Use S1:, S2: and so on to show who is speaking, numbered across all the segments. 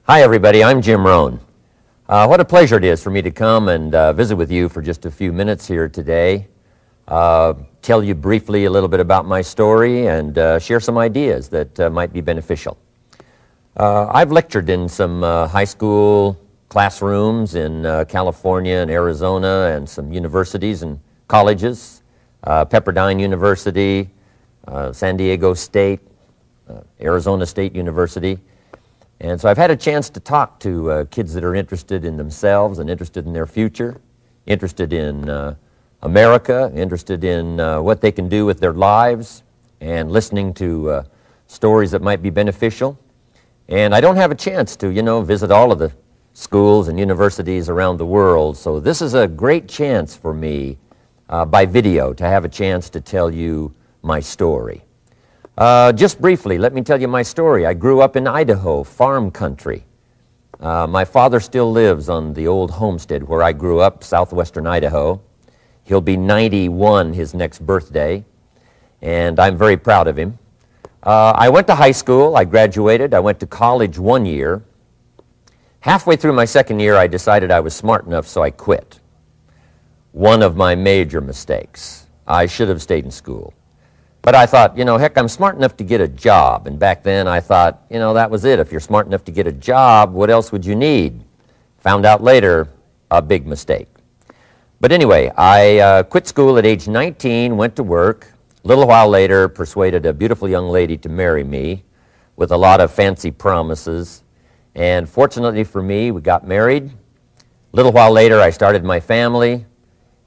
S1: Hi everybody, I'm Jim Rohn. What a pleasure it is for me to come and visit with you for just a few minutes here today. Tell you briefly a little bit about my story and share some ideas that might be beneficial. I've lectured in some high school classrooms in California and Arizona and some universities and colleges, Pepperdine University, San Diego State, Arizona State University. And so I've had a chance to talk to kids that are interested in themselves and interested in their future, interested in America, interested in what they can do with their lives, and listening to stories that might be beneficial. And I don't have a chance to, visit all of the schools and universities around the world, so this is a great chance for me by video to have a chance to tell you my story. Just briefly, let me tell you my story. I grew up in Idaho, farm country. My father still lives on the old homestead where I grew up, southwestern Idaho. He'll be 91 his next birthday, and I'm very proud of him. I went to high school. I graduated. I went to college 1 year. Halfway through my second year, I decided I was smart enough, so I quit. One of my major mistakes. I should have stayed in school. But I thought, heck, I'm smart enough to get a job. And back then I thought, that was it. If you're smart enough to get a job, what else would you need? Found out later, a big mistake. But anyway, I quit school at age 19, went to work. A little while later, persuaded a beautiful young lady to marry me with a lot of fancy promises. And fortunately for me, we got married. A little while later, I started my family.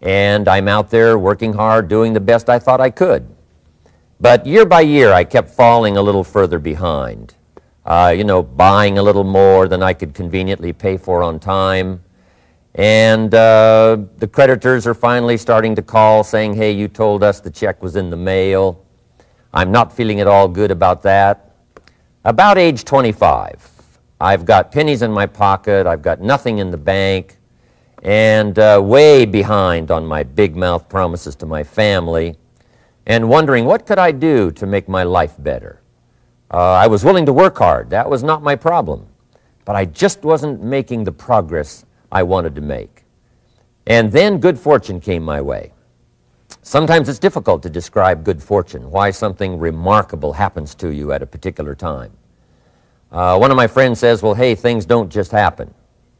S1: And I'm out there working hard, doing the best I thought I could. But year by year, I kept falling a little further behind, buying a little more than I could conveniently pay for on time. And the creditors are finally starting to call saying, hey, you told us the check was in the mail. I'm not feeling at all good about that. About age 25, I've got pennies in my pocket, I've got nothing in the bank, and way behind on my big mouth promises to my family, and wondering what could I do to make my life better. I was willing to work hard. That was not my problem. But I just wasn't making the progress I wanted to make. And then good fortune came my way. Sometimes it's difficult to describe good fortune, why something remarkable happens to you at a particular time. One of my friends says, well, hey, things don't just happen.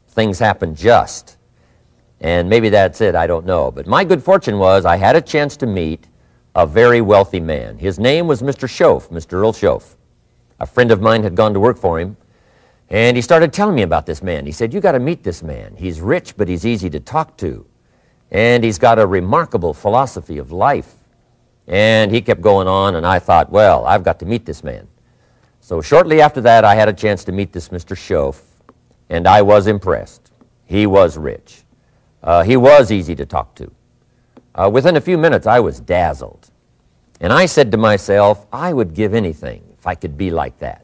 S1: Things happen just. And maybe that's it, I don't know. But my good fortune was I had a chance to meet a very wealthy man. His name was Mr. Schoaf, Mr. Earl Schoaf. A friend of mine had gone to work for him, and he started telling me about this man. He said, you got to meet this man. He's rich, but he's easy to talk to. And he's got a remarkable philosophy of life. And he kept going on, and I thought, well, I've got to meet this man. So shortly after that, I had a chance to meet this Mr. Schoaf, and I was impressed. He was rich. He was easy to talk to. Within a few minutes, I was dazzled. And I said to myself, I would give anything if I could be like that,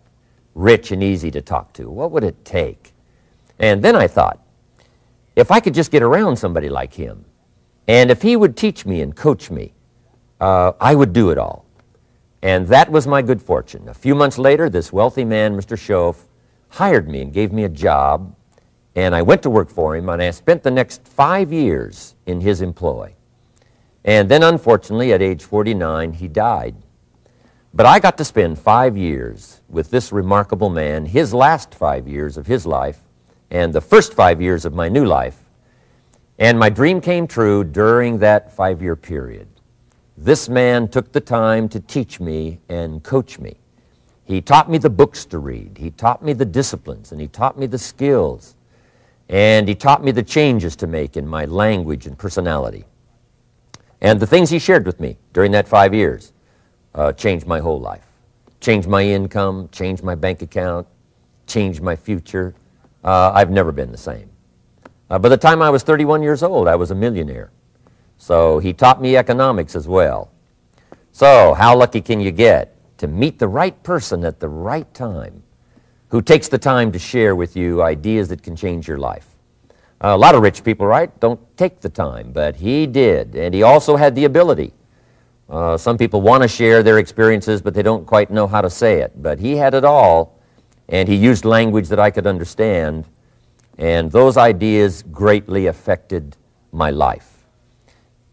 S1: rich and easy to talk to. What would it take? And then I thought, if I could just get around somebody like him, and if he would teach me and coach me, I would do it all. And that was my good fortune. A few months later, this wealthy man, Mr. Schoaf, hired me and gave me a job, and I went to work for him, and I spent the next 5 years in his employ. And then, unfortunately, at age 49, he died. But I got to spend 5 years with this remarkable man, his last 5 years of his life, and the first 5 years of my new life. And my dream came true during that 5-year period. This man took the time to teach me and coach me. He taught me the books to read. He taught me the disciplines, and he taught me the skills. And he taught me the changes to make in my language and personality. And the things he shared with me during that 5 years changed my whole life. Changed my income, changed my bank account, changed my future. I've never been the same. By the time I was 31 years old, I was a millionaire. So he taught me economics as well. So how lucky can you get to meet the right person at the right time who takes the time to share with you ideas that can change your life? A lot of rich people, right, don't take the time, but he did, and he also had the ability. Some people want to share their experiences, but they don't quite know how to say it. But he had it all, and he used language that I could understand, and those ideas greatly affected my life.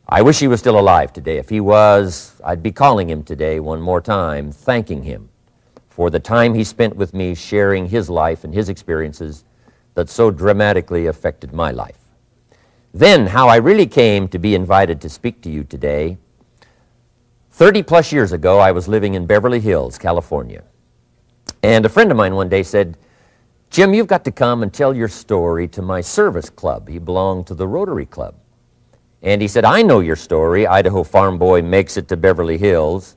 S1: I wish he was still alive today. If he was, I'd be calling him today one more time, thanking him for the time he spent with me sharing his life and his experiences that so dramatically affected my life. Then, how I really came to be invited to speak to you today. 30-plus years ago, I was living in Beverly Hills, California. And a friend of mine one day said, "Jim, you've got to come and tell your story to my service club." He belonged to the Rotary Club. And he said, "I know your story. Idaho farm boy makes it to Beverly Hills."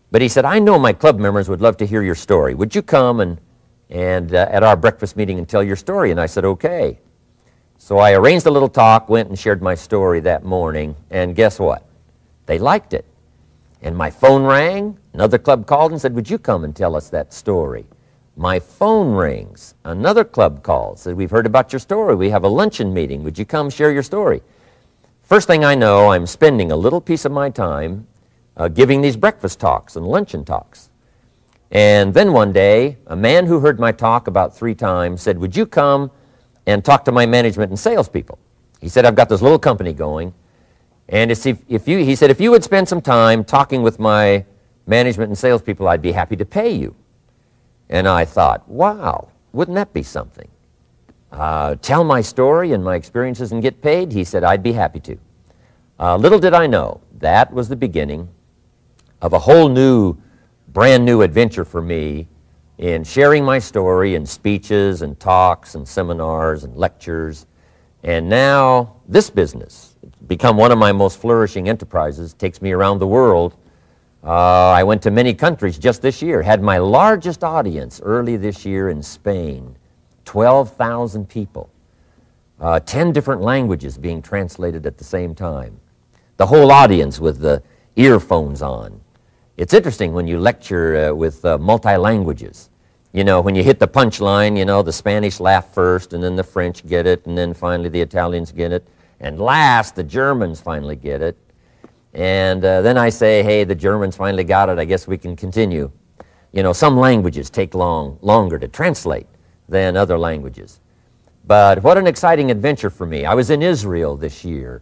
S1: But he said, "I know my club members would love to hear your story. Would you come and at our breakfast meeting and tell your story?" And I said, "Okay." So I arranged a little talk, went and shared my story that morning, and guess what? They liked it. And my phone rang. Another club called and said, "Would you come and tell us that story?" My phone rings. Another club calls, said, "We've heard about your story. We have a luncheon meeting. Would you come share your story?" First thing I know, I'm spending a little piece of my time giving these breakfast talks and luncheon talks. And then one day, a man who heard my talk about 3 times said, "Would you come and talk to my management and salespeople?" He said, "I've got this little company going, and he said, if you would spend some time talking with my management and salespeople, I'd be happy to pay you." And I thought, wow, wouldn't that be something? Tell my story and my experiences and get paid? He said, "I'd be happy to." Little did I know, that was the beginning of a whole new, brand new adventure for me in sharing my story in speeches and talks and seminars and lectures. And now this business, it's become one of my most flourishing enterprises, takes me around the world. I went to many countries just this year, had my largest audience early this year in Spain, 12,000 people, 10 different languages being translated at the same time. The whole audience with the earphones on. It's interesting when you lecture with multi-languages. You know, when you hit the punchline, you know, the Spanish laugh first, and then the French get it, and then finally the Italians get it, and last the Germans finally get it. And then I say, "Hey, the Germans finally got it, I guess we can continue." You know, some languages take longer to translate than other languages. But what an exciting adventure for me. I was in Israel this year.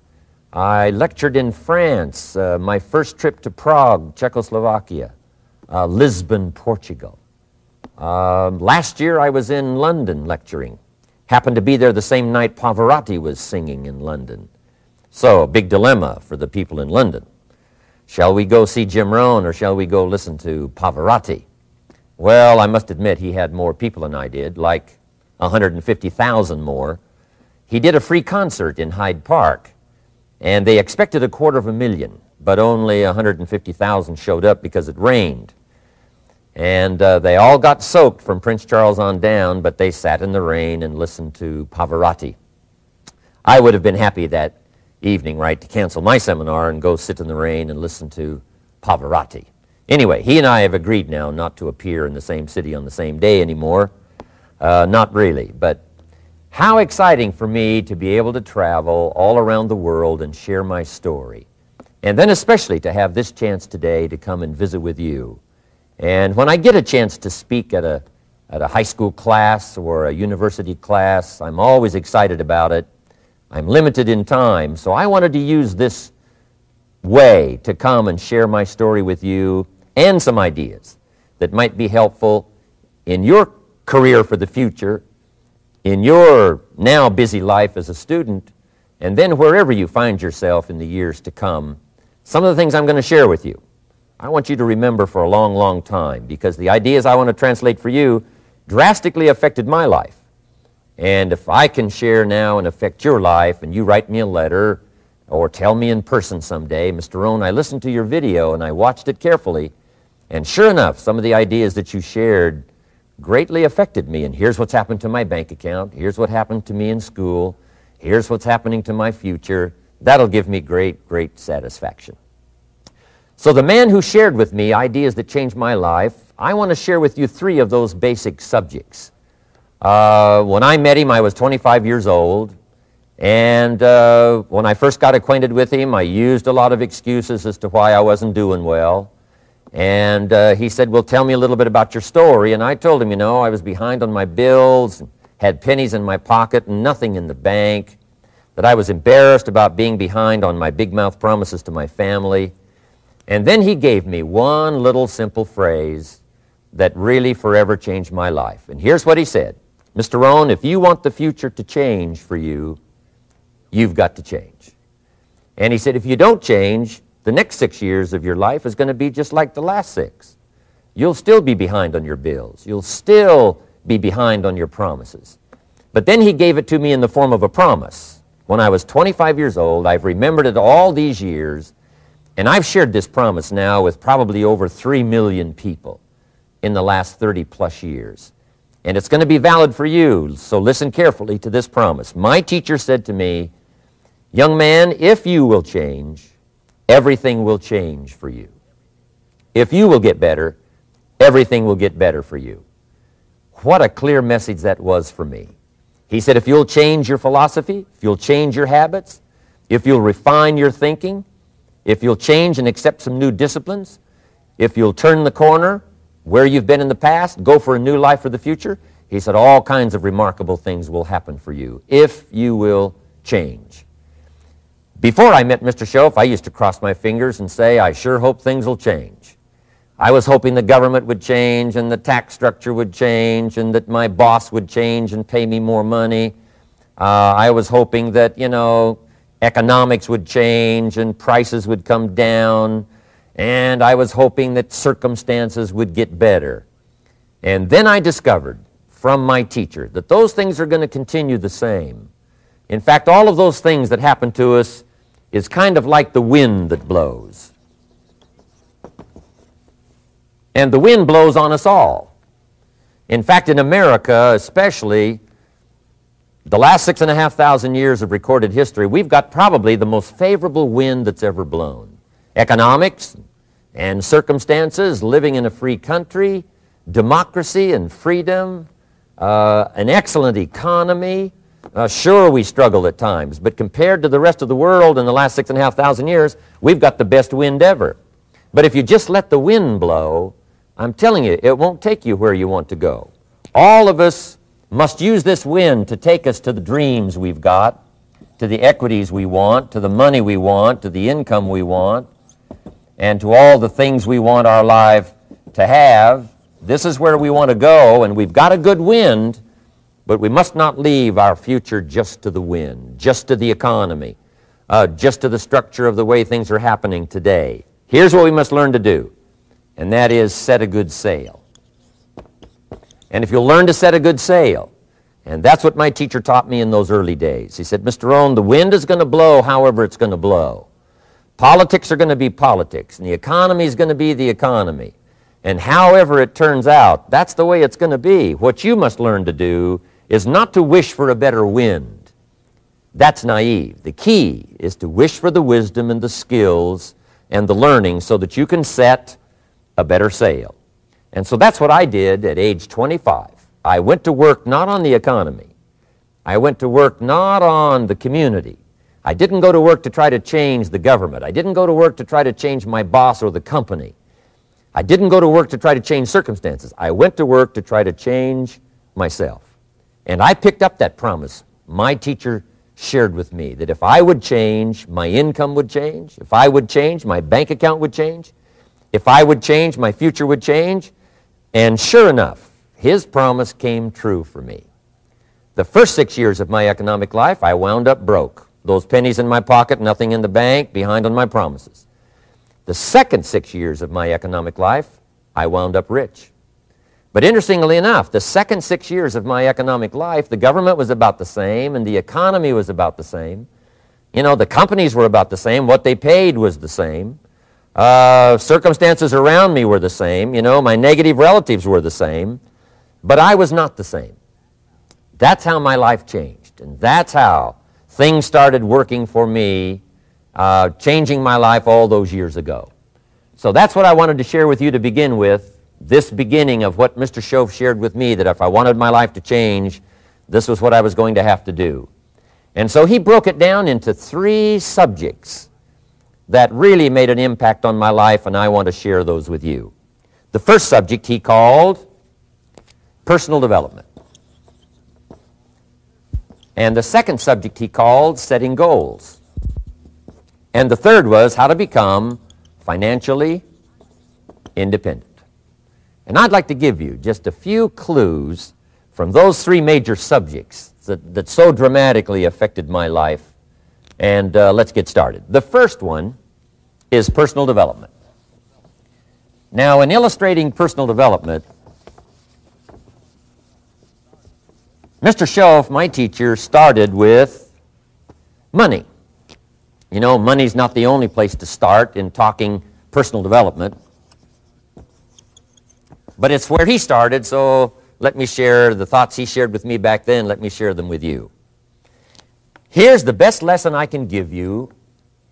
S1: I lectured in France, my first trip to Prague, Czechoslovakia, Lisbon, Portugal. Last year I was in London lecturing. Happened to be there the same night Pavarotti was singing in London. So, a big dilemma for the people in London. Shall we go see Jim Rohn or shall we go listen to Pavarotti? Well, I must admit he had more people than I did, like 150,000 more. He did a free concert in Hyde Park, and they expected 250,000, but only 150,000 showed up because it rained. And they all got soaked from Prince Charles on down, but they sat in the rain and listened to Pavarotti. I would have been happy that evening, right, to cancel my seminar and go sit in the rain and listen to Pavarotti. Anyway, he and I have agreed now not to appear in the same city on the same day anymore. Not really, but how exciting for me to be able to travel all around the world and share my story. And then especially to have this chance today to come and visit with you. And when I get a chance to speak at a high school class or a university class, I'm always excited about it. I'm limited in time, so I wanted to use this way to come and share my story with you and some ideas that might be helpful in your career for the future, in your now busy life as a student, and then wherever you find yourself in the years to come. Some of the things I'm going to share with you, I want you to remember for a long, long time, because the ideas I want to translate for you drastically affected my life. And if I can share now and affect your life, and you write me a letter or tell me in person someday, "Mr. Rohn, I listened to your video and I watched it carefully, and sure enough, some of the ideas that you shared greatly affected me, and here's what's happened to my bank account, here's what happened to me in school, here's what's happening to my future," that'll give me great, great satisfaction. So the man who shared with me ideas that changed my life, I want to share with you 3 of those basic subjects. When I met him, I was 25 years old, and when I first got acquainted with him, I used a lot of excuses as to why I wasn't doing well. And he said, well, tell me a little bit about your story. And I told him, you know, I was behind on my bills, had pennies in my pocket and nothing in the bank, that I was embarrassed about being behind on my big mouth promises to my family. And then he gave me one little simple phrase that really forever changed my life. And here's what he said: Mr. Rohn, if you want the future to change for you, you've got to change. And he said, if you don't change, the next 6 years of your life is going to be just like the last 6. You'll still be behind on your bills. You'll still be behind on your promises. But then he gave it to me in the form of a promise. When I was 25 years old, I've remembered it all these years, and I've shared this promise now with probably over 3 million people in the last 30-plus years. And it's going to be valid for you, so listen carefully to this promise. My teacher said to me, young man, if you will change, everything will change for you. If you will get better, everything will get better for you. What a clear message that was for me. He said, if you'll change your philosophy, if you'll change your habits, if you'll refine your thinking, if you'll change and accept some new disciplines, if you'll turn the corner where you've been in the past, go for a new life for the future, he said, all kinds of remarkable things will happen for you if you will change. Before I met Mr. Shoaff, I used to cross my fingers and say, I sure hope things will change. I was hoping the government would change and the tax structure would change and that my boss would change and pay me more money. I was hoping that, you know, economics would change and prices would come down, and I was hoping that circumstances would get better. And then I discovered from my teacher that those things are going to continue the same. In fact, all of those things that happen to us is kind of like the wind that blows. And the wind blows on us all. In fact, in America especially, the last 6,500 years of recorded history, we've got probably the most favorable wind that's ever blown. Economics and circumstances, living in a free country, democracy and freedom, an excellent economy. Sure, we struggle at times, but compared to the rest of the world in the last 6,500 years, we've got the best wind ever. But if you just let the wind blow, I'm telling you, it won't take you where you want to go. All of us must use this wind to take us to the dreams we've got, to the equities we want, to the money we want, to the income we want, and to all the things we want our life to have. This is where we want to go, and we've got a good wind, but we must not leave our future just to the wind, just to the economy, just to the structure of the way things are happening today. Here's what we must learn to do, and that is set a good sail. And if you'll learn to set a good sail, and that's what my teacher taught me in those early days. He said, Mr. Rohn, the wind is going to blow however it's going to blow. Politics are going to be politics, and the economy is going to be the economy. And however it turns out, that's the way it's going to be. What you must learn to do is not to wish for a better wind. That's naive. The key is to wish for the wisdom and the skills and the learning so that you can set a better sail. And so that's what I did at age 25. I went to work not on the economy. I went to work not on the community. I didn't go to work to try to change the government. I didn't go to work to try to change my boss or the company. I didn't go to work to try to change circumstances. I went to work to try to change myself. And I picked up that promise my teacher shared with me, that if I would change, my income would change. If I would change, my bank account would change. If I would change, my future would change. And sure enough, his promise came true for me. The first 6 years of my economic life, I wound up broke. Those pennies in my pocket, nothing in the bank, behind on my promises. The second 6 years of my economic life, I wound up rich. But interestingly enough, the second 6 years of my economic life, the government was about the same and the economy was about the same. You know, the companies were about the same. What they paid was the same. Circumstances around me were the same. You know, my negative relatives were the same. But I was not the same. That's how my life changed. And that's how things started working for me, changing my life all those years ago. So that's what I wanted to share with you to begin with, this beginning of what Mr. Shoaff shared with me, that if I wanted my life to change, this was what I was going to have to do. And so he broke it down into 3 subjects that really made an impact on my life, and I want to share those with you. The first subject he called personal development. And the second subject he called setting goals. And the third was how to become financially independent. And I'd like to give you just a few clues from those three major subjects that so dramatically affected my life. And let's get started. The first one is personal development. Now, in illustrating personal development, Mr. Schoaf, my teacher, started with money. You know, money's not the only place to start in talking personal development, but it's where he started, so let me share the thoughts he shared with me back then. Let me share them with you. Here's the best lesson I can give you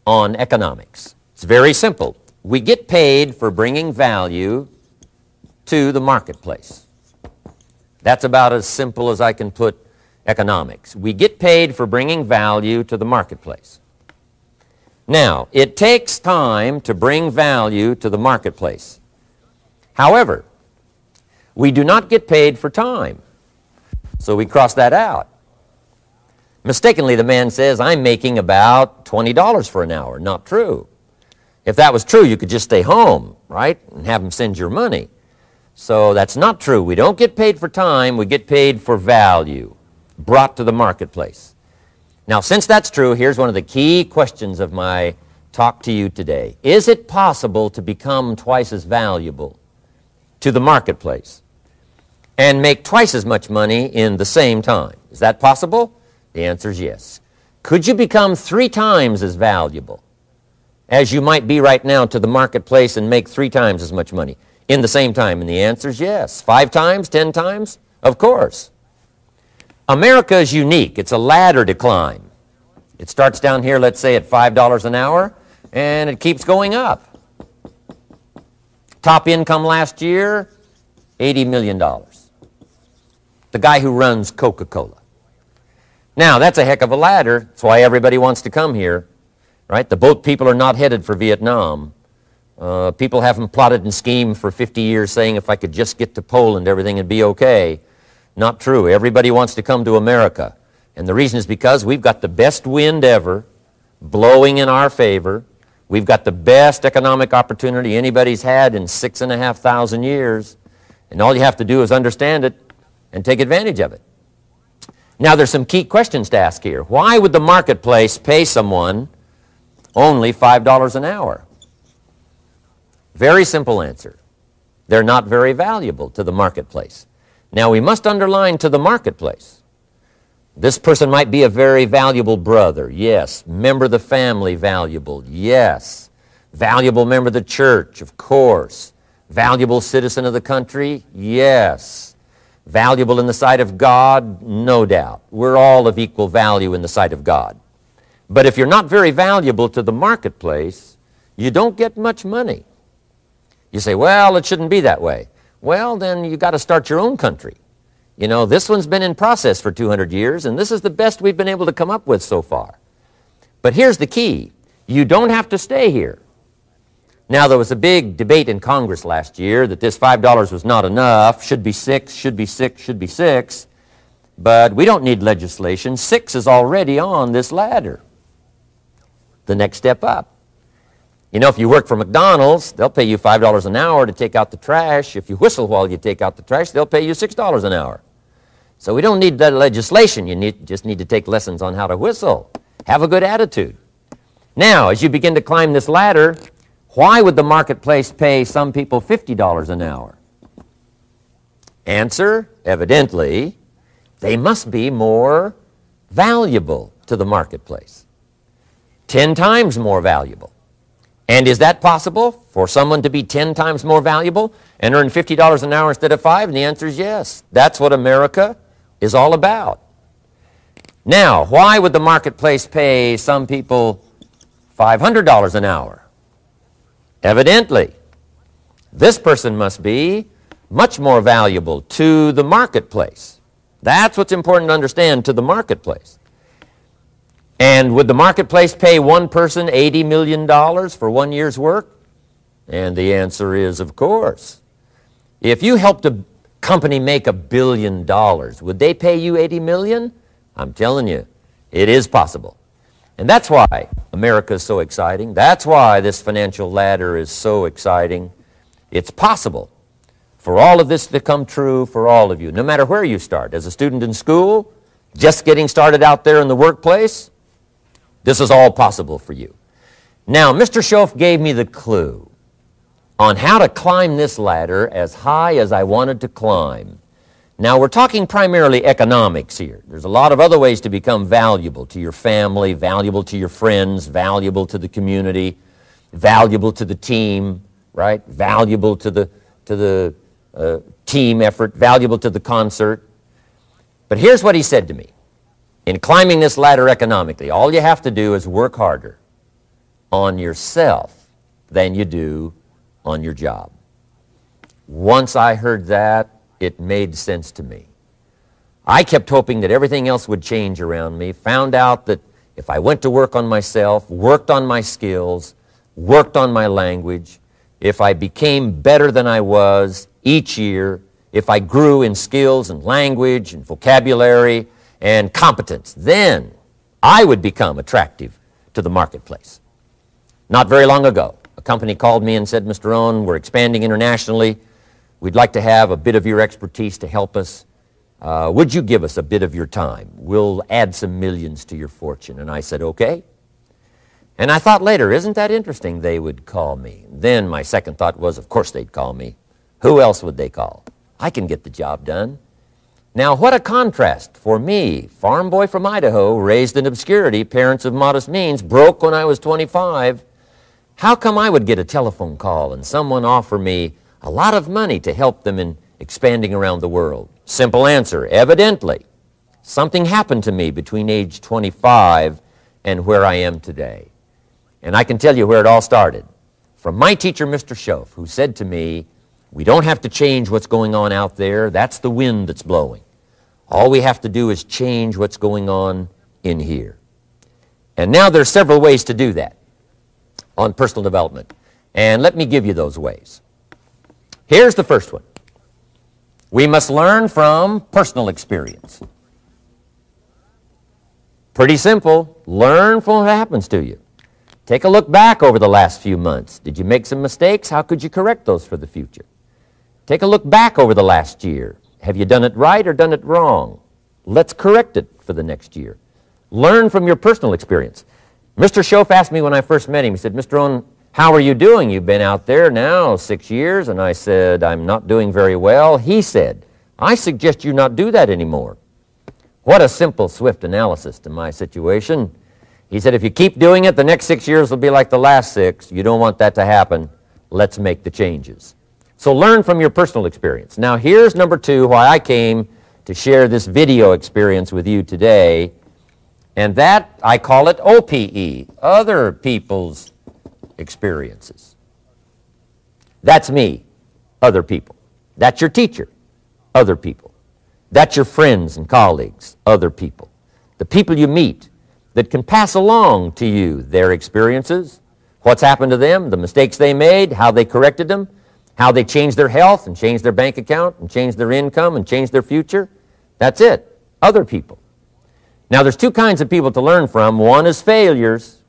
S1: on economics. It's very simple. We get paid for bringing value to the marketplace. That's about as simple as I can put economics. We get paid for bringing value to the marketplace. Now, it takes time to bring value to the marketplace. However, we do not get paid for time. So we cross that out. Mistakenly, the man says, I'm making about $20 for an hour. Not true. If that was true, you could just stay home, right, and have him send your money. So that's not true. We don't get paid for time. We get paid for value brought to the marketplace. Now, since that's true, here's one of the key questions of my talk to you today. Is it possible to become twice as valuable to the marketplace and make twice as much money in the same time? Is that possible? The answer is yes. Could you become 3 times as valuable as you might be right now to the marketplace and make 3 times as much money in the same time? And the answer is yes. 5 times, 10 times? Of course. America is unique. It's a ladder to climb. It starts down here, let's say, at $5 an hour, and it keeps going up. Top income last year, $80 million. The guy who runs Coca-Cola. Now, that's a heck of a ladder. That's why everybody wants to come here, right? The boat people are not headed for Vietnam. People haven't plotted and schemed for 50 years saying if I could just get to Poland, everything would be okay. Not true. Everybody wants to come to America. And the reason is because we've got the best wind ever blowing in our favor. We've got the best economic opportunity anybody's had in 6,500 years. And all you have to do is understand it and take advantage of it. Now, there's some key questions to ask here. Why would the marketplace pay someone only $5 an hour? Very simple answer. They're not very valuable to the marketplace. Now, we must underline to the marketplace. This person might be a very valuable brother. Yes. Member of the family, valuable. Yes. Valuable member of the church, of course. Valuable citizen of the country? Yes. Valuable in the sight of God? No doubt. We're all of equal value in the sight of God. But if you're not very valuable to the marketplace, you don't get much money. You say, well, it shouldn't be that way. Well, then you got to start your own country. You know, this one's been in process for 200 years, and this is the best we've been able to come up with so far. But here's the key. You don't have to stay here. Now, there was a big debate in Congress last year that this $5 was not enough, should be 6, should be 6, should be 6. But we don't need legislation. 6 is already on this ladder. The next step up. You know, if you work for McDonald's, they'll pay you $5 an hour to take out the trash. If you whistle while you take out the trash, they'll pay you $6 an hour. So we don't need that legislation. You just need to take lessons on how to whistle. Have a good attitude. Now, as you begin to climb this ladder, why would the marketplace pay some people $50 an hour? Answer, evidently, they must be more valuable to the marketplace. 10 times more valuable. And is that possible for someone to be 10 times more valuable and earn $50 an hour instead of 5? And the answer is yes. That's what America is all about. Now, why would the marketplace pay some people $500 an hour? Evidently, this person must be much more valuable to the marketplace. That's what's important to understand, to the marketplace. And would the marketplace pay one person $80 million for 1 year's work? And the answer is, of course. If you helped a company make $1 billion, would they pay you $80 million? I'm telling you, it is possible. And that's why America is so exciting. That's why this financial ladder is so exciting. It's possible for all of this to come true for all of you, no matter where you start. As a student in school, just getting started out there in the workplace, this is all possible for you. Now, Mr. Shoaff gave me the clue on how to climb this ladder as high as I wanted to climb. Now, we're talking primarily economics here. There's a lot of other ways to become valuable to your family, valuable to your friends, valuable to the community, valuable to the team, right? Valuable to the team effort, valuable to the concert. But here's what he said to me. In climbing this ladder economically, all you have to do is work harder on yourself than you do on your job. Once I heard that, it made sense to me. I kept hoping that everything else would change around me, found out that if I went to work on myself, worked on my skills, worked on my language, if I became better than I was each year, if I grew in skills and language and vocabulary and competence, then I would become attractive to the marketplace. Not very long ago, a company called me and said, Mr. Rohn, we're expanding internationally. We'd like to have a bit of your expertise to help us. Would you give us a bit of your time? We'll add some millions to your fortune. And I said, okay. And I thought later, isn't that interesting? They would call me. Then my second thought was, of course they'd call me. Who else would they call? I can get the job done. Now, what a contrast for me, farm boy from Idaho, raised in obscurity, parents of modest means, broke when I was 25. How come I would get a telephone call and someone offer me a lot of money to help them in expanding around the world? Simple answer, evidently. Something happened to me between age 25 and where I am today. And I can tell you where it all started. From my teacher, Mr. Shoaff, who said to me, we don't have to change what's going on out there. That's the wind that's blowing. All we have to do is change what's going on in here. And now there's several ways to do that on personal development. And let me give you those ways. Here's the first one. We must learn from personal experience. Pretty simple. Learn from what happens to you. Take a look back over the last few months. Did you make some mistakes? How could you correct those for the future? Take a look back over the last year. Have you done it right or done it wrong? Let's correct it for the next year. Learn from your personal experience. Mr. Shoaff asked me when I first met him, he said, Mr. Rohn, how are you doing? You've been out there now 6 years. And I said, I'm not doing very well. He said, I suggest you not do that anymore. What a simple, swift analysis to my situation. He said, if you keep doing it, the next 6 years will be like the last 6. You don't want that to happen. Let's make the changes. So learn from your personal experience. Now here's number 2, why I came to share this video experience with you today. And that, I call it OPE, other people's experiences. That's me, other people. That's your teacher, other people. That's your friends and colleagues, other people. The people you meet that can pass along to you their experiences, what's happened to them, the mistakes they made, how they corrected them, how they changed their health and changed their bank account and changed their income and changed their future. That's it, other people. Now there's 2 kinds of people to learn from. One is failures.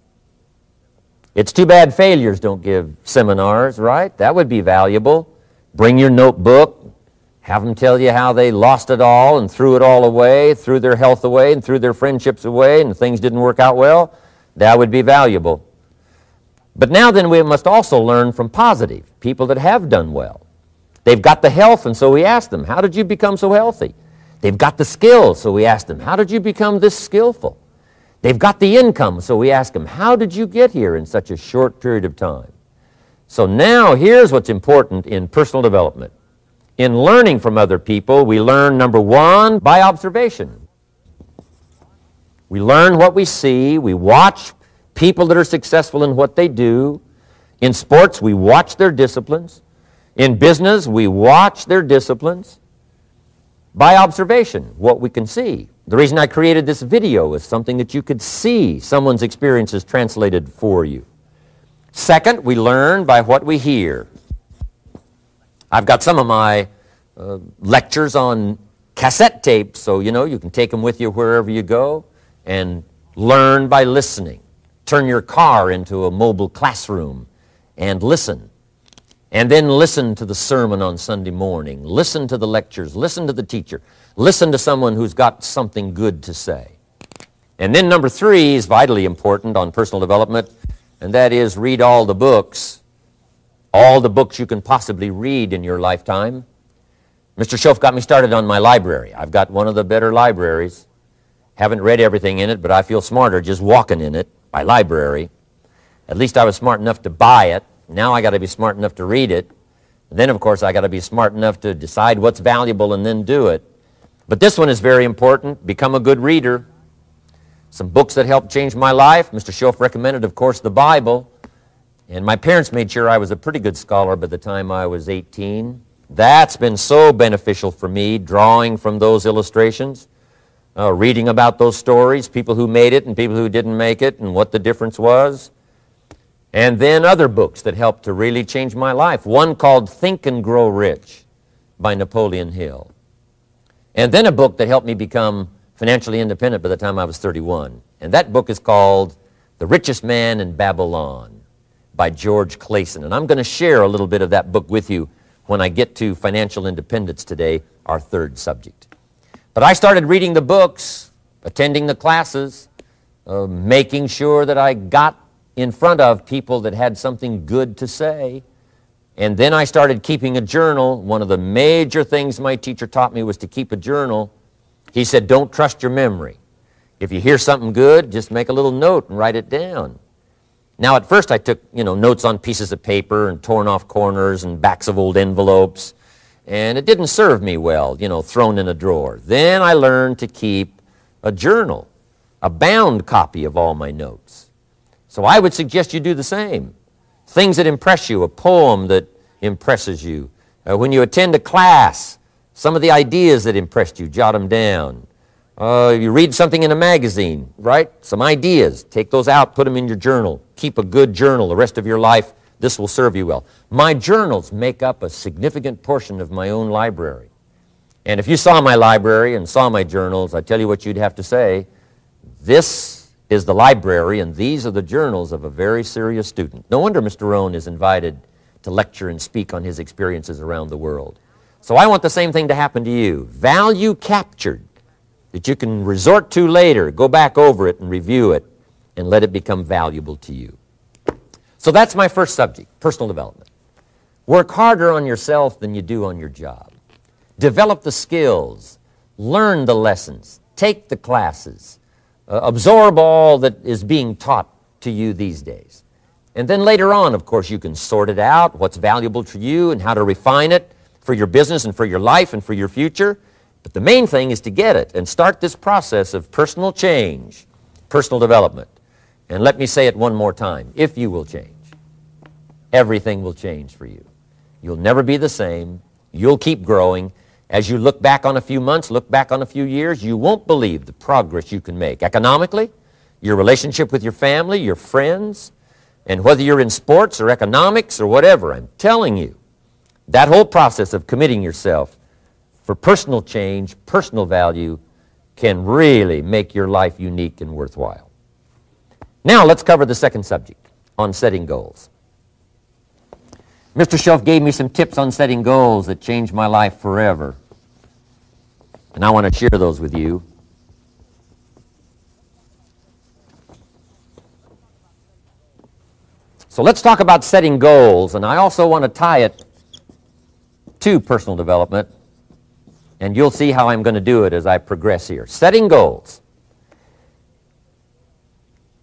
S1: It's too bad failures don't give seminars, right? That would be valuable. Bring your notebook, have them tell you how they lost it all and threw it all away, threw their health away and threw their friendships away and things didn't work out well. That would be valuable. But now then we must also learn from positive, people that have done well. They've got the health, and so we ask them, how did you become so healthy? They've got the skills, so we ask them, how did you become this skillful? They've got the income, so we ask them, how did you get here in such a short period of time? So now here's what's important in personal development. In learning from other people, we learn, number 1, by observation. We learn what we see. We watch people that are successful in what they do. In sports, we watch their disciplines. In business, we watch their disciplines. By observation, what we can see. The reason I created this video is something that you could see someone's experiences translated for you. Second, we learn by what we hear. I've got some of my lectures on cassette tapes, so you can take them with you wherever you go and learn by listening. Turn your car into a mobile classroom and listen. And then listen to the sermon on Sunday morning. Listen to the lectures. Listen to the teacher. Listen to someone who's got something good to say. And then number 3 is vitally important on personal development, and that is read all the books you can possibly read in your lifetime. Mr. Shoaff got me started on my library. I've got one of the better libraries. Haven't read everything in it, but I feel smarter just walking in it, my library. At least I was smart enough to buy it. Now I got to be smart enough to read it. And then, of course, I got to be smart enough to decide what's valuable and then do it. But this one is very important. Become a good reader. Some books that helped change my life. Mr. Shoaff recommended, of course, the Bible. And my parents made sure I was a pretty good scholar by the time I was 18. That's been so beneficial for me, drawing from those illustrations, reading about those stories, people who made it and people who didn't make it, and what the difference was. And then other books that helped to really change my life. One called Think and Grow Rich by Napoleon Hill. And then a book that helped me become financially independent by the time I was 31. And that book is called The Richest Man in Babylon by George Clason. And I'm going to share a little bit of that book with you when I get to financial independence today, our third subject. But I started reading the books, attending the classes, making sure that I got in front of people that had something good to say. And then I started keeping a journal. One of the major things my teacher taught me was to keep a journal. He said, don't trust your memory. If you hear something good, just make a little note and write it down. Now, at first I took, notes on pieces of paper and torn off corners and backs of old envelopes. And it didn't serve me well, thrown in a drawer. Then I learned to keep a journal, a bound copy of all my notes. So I would suggest you do the same. Things that impress you, a poem that impresses you. When you attend a class, some of the ideas that impressed you, jot them down. You read something in a magazine, right? Some ideas. Take those out, put them in your journal. Keep a good journal the rest of your life. This will serve you well. My journals make up a significant portion of my own library. And if you saw my library and saw my journals, I tell you what you'd have to say. This is the library, and these are the journals of a very serious student. No wonder Mr. Rohn is invited to lecture and speak on his experiences around the world. So I want the same thing to happen to you. Value captured that you can resort to later, go back over it and review it, and let it become valuable to you. So that's my first subject, personal development. Work harder on yourself than you do on your job. Develop the skills, learn the lessons, take the classes, absorb all that is being taught to you these days. And then later on, of course, you can sort it out, what's valuable to you and how to refine it for your business and for your life and for your future. But the main thing is to get it and start this process of personal change, personal development. And let me say it one more time. If you will change, everything will change for you. You'll never be the same. You'll keep growing. As you look back on a few months, look back on a few years, you won't believe the progress you can make. Economically, your relationship with your family, your friends, and whether you're in sports or economics or whatever, I'm telling you, that whole process of committing yourself for personal change, personal value, can really make your life unique and worthwhile. Now let's cover the second subject, on setting goals. Mr. Shoaff gave me some tips on setting goals that changed my life forever. And I want to share those with you. So let's talk about setting goals, and I also want to tie it to personal development, and you'll see how I'm going to do it as I progress here. Setting goals.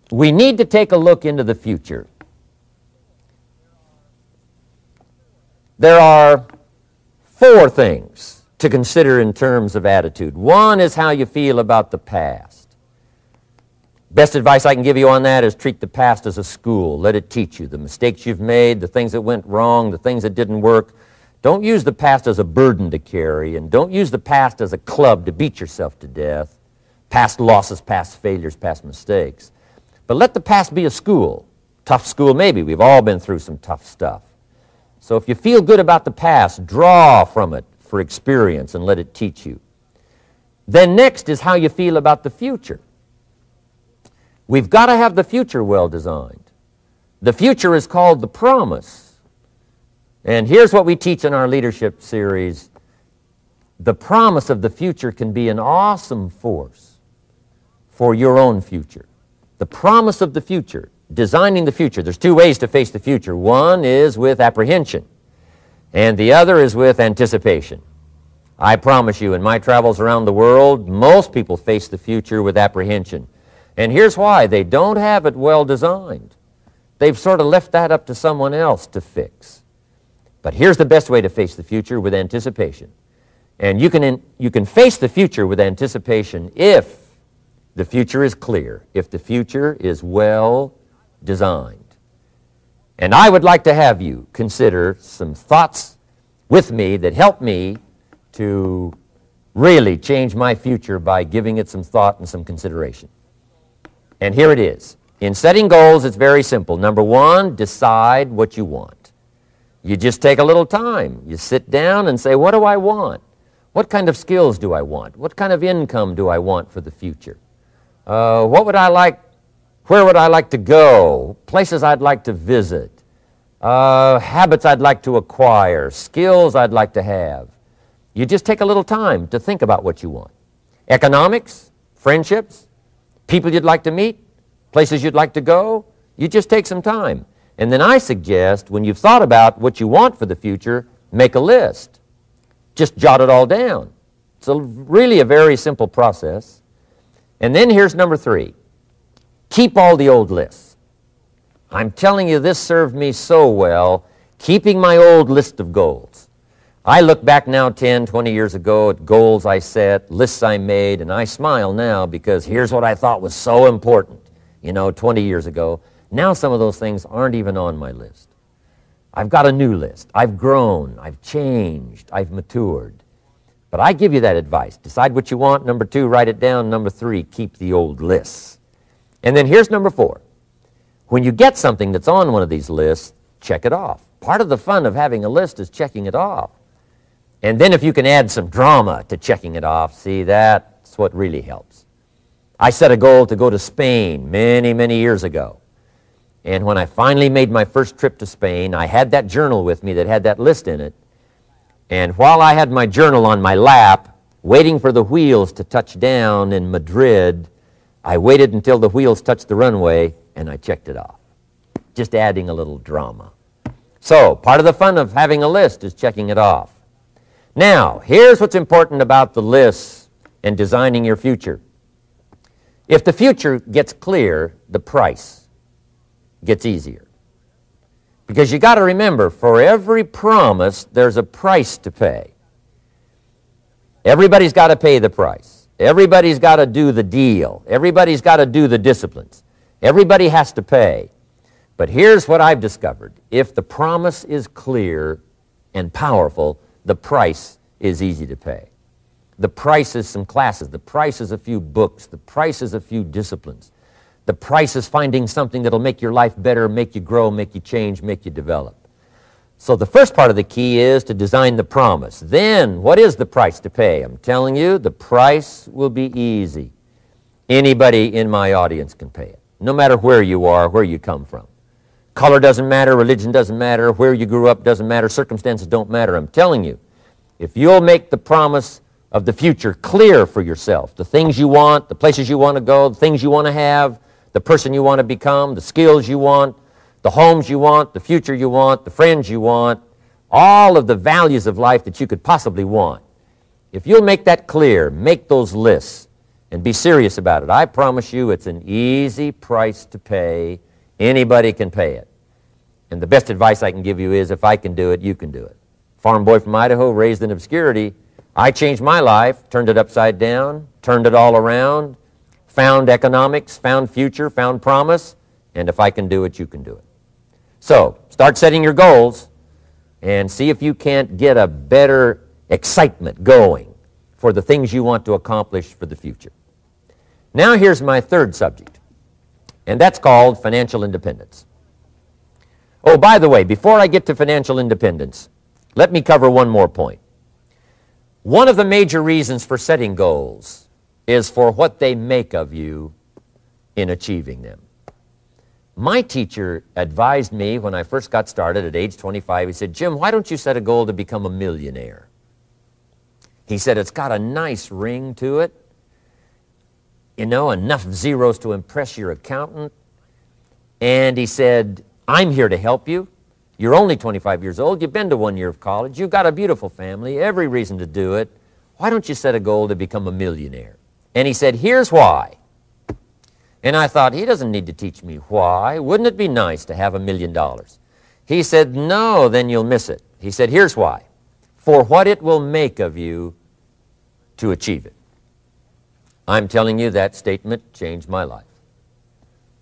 S1: We need to take a look into the future. There are 4 things to consider in terms of attitude. One is how you feel about the past. Best advice I can give you on that is treat the past as a school. Let it teach you the mistakes you've made, the things that went wrong, the things that didn't work. Don't use the past as a burden to carry, and don't use the past as a club to beat yourself to death. past losses, past failures, past mistakes. But let the past be a school. Tough school maybe. We've all been through some tough stuff. So if you feel good about the past, draw from it for experience and let it teach you. Then next is how you feel about the future. We've got to have the future well designed. The future is called the promise. And here's what we teach in our leadership series. The promise of the future can be an awesome force for your own future. The promise of the future, designing the future. There's two ways to face the future. One is with apprehension, and the other is with anticipation. I promise you, in my travels around the world, most people face the future with apprehension. And here's why. They don't have it well designed. They've sort of left that up to someone else to fix. But here's the best way to face the future, with anticipation. And you can face the future with anticipation if the future is clear, if the future is well designed. And I would like to have you consider some thoughts with me that help me to really change my future by giving it some thought and some consideration. And here it is. In setting goals, it's very simple. Number one, decide what you want. You just take a little time. You sit down and say, what do I want? What kind of skills do I want? What kind of income do I want for the future? What would I like? Where would I like to go? Places I'd like to visit? Habits I'd like to acquire? Skills I'd like to have? You just take a little time to think about what you want. Economics, friendships, people you'd like to meet, places you'd like to go. You just take some time. And then I suggest, when you've thought about what you want for the future, make a list. Just jot it all down. It's really a very simple process. And then here's number three. Keep all the old lists. I'm telling you, this served me so well, keeping my old list of goals. I look back now 10, 20 years ago at goals I set, lists I made, and I smile now because here's what I thought was so important, 20 years ago. Now some of those things aren't even on my list. I've got a new list. I've grown. I've changed. I've matured. But I give you that advice. Decide what you want. Number two, write it down. Number three, keep the old lists. And then here's number four. When you get something that's on one of these lists, check it off. Part of the fun of having a list is checking it off. And then if you can add some drama to checking it off, see, that's what really helps. I set a goal to go to Spain many, many years ago. And when I finally made my first trip to Spain, I had that journal with me that had that list in it. And while I had my journal on my lap, waiting for the wheels to touch down in Madrid, I waited until the wheels touched the runway, and I checked it off, just adding a little drama. So, part of the fun of having a list is checking it off. Now, here's what's important about the lists and designing your future. If the future gets clear, the price gets easier. Because you got to remember, for every promise, there's a price to pay. Everybody's got to pay the price. Everybody's got to do the deal. Everybody's got to do the disciplines. Everybody has to pay. But here's what I've discovered. If the promise is clear and powerful, the price is easy to pay. The price is some classes. The price is a few books. The price is a few disciplines. The price is finding something that'll make your life better, make you grow, make you change, make you develop. So the first part of the key is to design the promise. Then, what is the price to pay? I'm telling you, the price will be easy. Anybody in my audience can pay it, no matter where you are, where you come from. Color doesn't matter, religion doesn't matter, where you grew up doesn't matter, circumstances don't matter. I'm telling you, if you'll make the promise of the future clear for yourself, the things you want, the places you want to go, the things you want to have, the person you want to become, the skills you want, the homes you want, the future you want, the friends you want, all of the values of life that you could possibly want. If you'll make that clear, make those lists, and be serious about it, I promise you it's an easy price to pay. Anybody can pay it. And the best advice I can give you is, if I can do it, you can do it. Farm boy from Idaho, raised in obscurity, I changed my life, turned it upside down, turned it all around, found economics, found future, found promise, and if I can do it, you can do it. So, start setting your goals and see if you can't get a better excitement going for the things you want to accomplish for the future. Now here's my third subject, and that's called financial independence. Oh, by the way, before I get to financial independence, let me cover one more point. One of the major reasons for setting goals is for what they make of you in achieving them. My teacher advised me when I first got started at age 25, he said, "Jim, why don't you set a goal to become a millionaire?" He said, "It's got a nice ring to it. You know, enough zeros to impress your accountant." And he said, "I'm here to help you. You're only 25 years old. You've been to 1 year of college. You've got a beautiful family, every reason to do it. Why don't you set a goal to become a millionaire?" And he said, "Here's why." And I thought, he doesn't need to teach me why. Wouldn't it be nice to have $1 million? He said, "No, then you'll miss it." He said, "Here's why. For what it will make of you to achieve it." I'm telling you, that statement changed my life.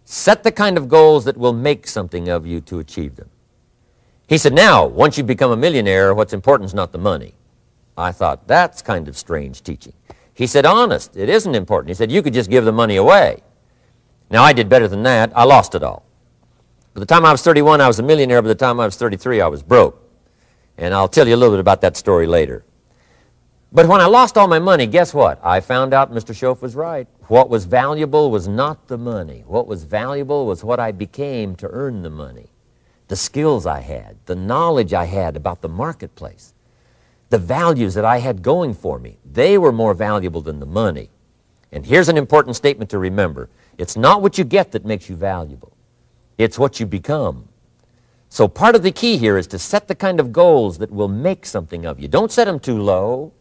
S1: Set the kind of goals that will make something of you to achieve them. He said, "Now, once you become a millionaire, what's important is not the money." I thought, that's kind of strange teaching. He said, "Honest, it isn't important." He said, "You could just give the money away." Now, I did better than that. I lost it all. By the time I was 31, I was a millionaire. By the time I was 33, I was broke. And I'll tell you a little bit about that story later. But when I lost all my money, guess what? I found out Mr. Shoaff was right. What was valuable was not the money. What was valuable was what I became to earn the money. The skills I had, the knowledge I had about the marketplace, the values that I had going for me. They were more valuable than the money. And here's an important statement to remember. It's not what you get that makes you valuable. It's what you become. So part of the key here is to set the kind of goals that will make something of you. Don't set them too low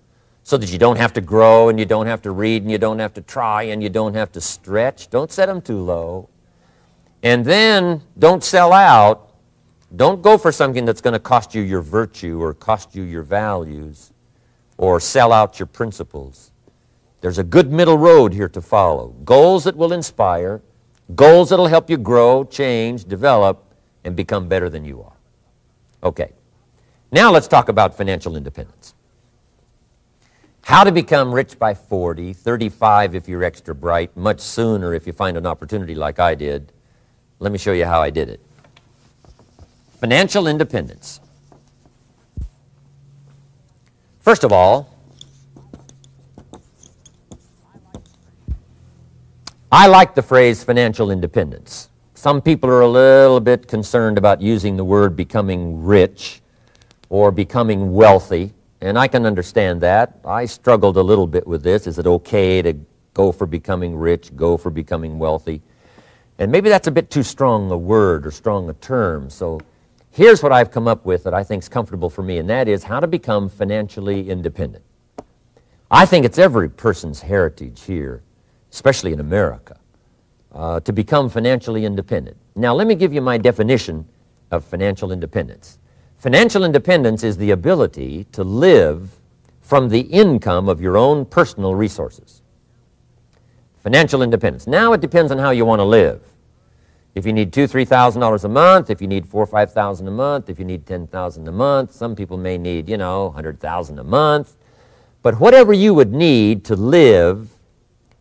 S1: so that you don't have to grow and you don't have to read and you don't have to try and you don't have to stretch. Don't set them too low. And then don't sell out. Don't go for something that's going to cost you your virtue or cost you your values or sell out your principles. There's a good middle road here to follow. Goals that will inspire, goals that will help you grow, change, develop, and become better than you are. Okay, now let's talk about financial independence. How to become rich by 40, 35 if you're extra bright, much sooner if you find an opportunity like I did. Let me show you how I did it. Financial independence. First of all, I like the phrase financial independence. Some people are a little bit concerned about using the word becoming rich or becoming wealthy, and I can understand that. I struggled a little bit with this. Is it okay to go for becoming rich, go for becoming wealthy? And maybe that's a bit too strong a word or strong a term. So here's what I've come up with that I think is comfortable for me, and that is how to become financially independent. I think it's every person's heritage here, especially in America, to become financially independent. Now, let me give you my definition of financial independence. Financial independence is the ability to live from the income of your own personal resources. Financial independence. Now, it depends on how you want to live. If you need $2,000, $3,000 a month, if you need $4,000 or $5,000 a month, if you need $10,000 a month, some people may need, $100,000 a month. But whatever you would need to live,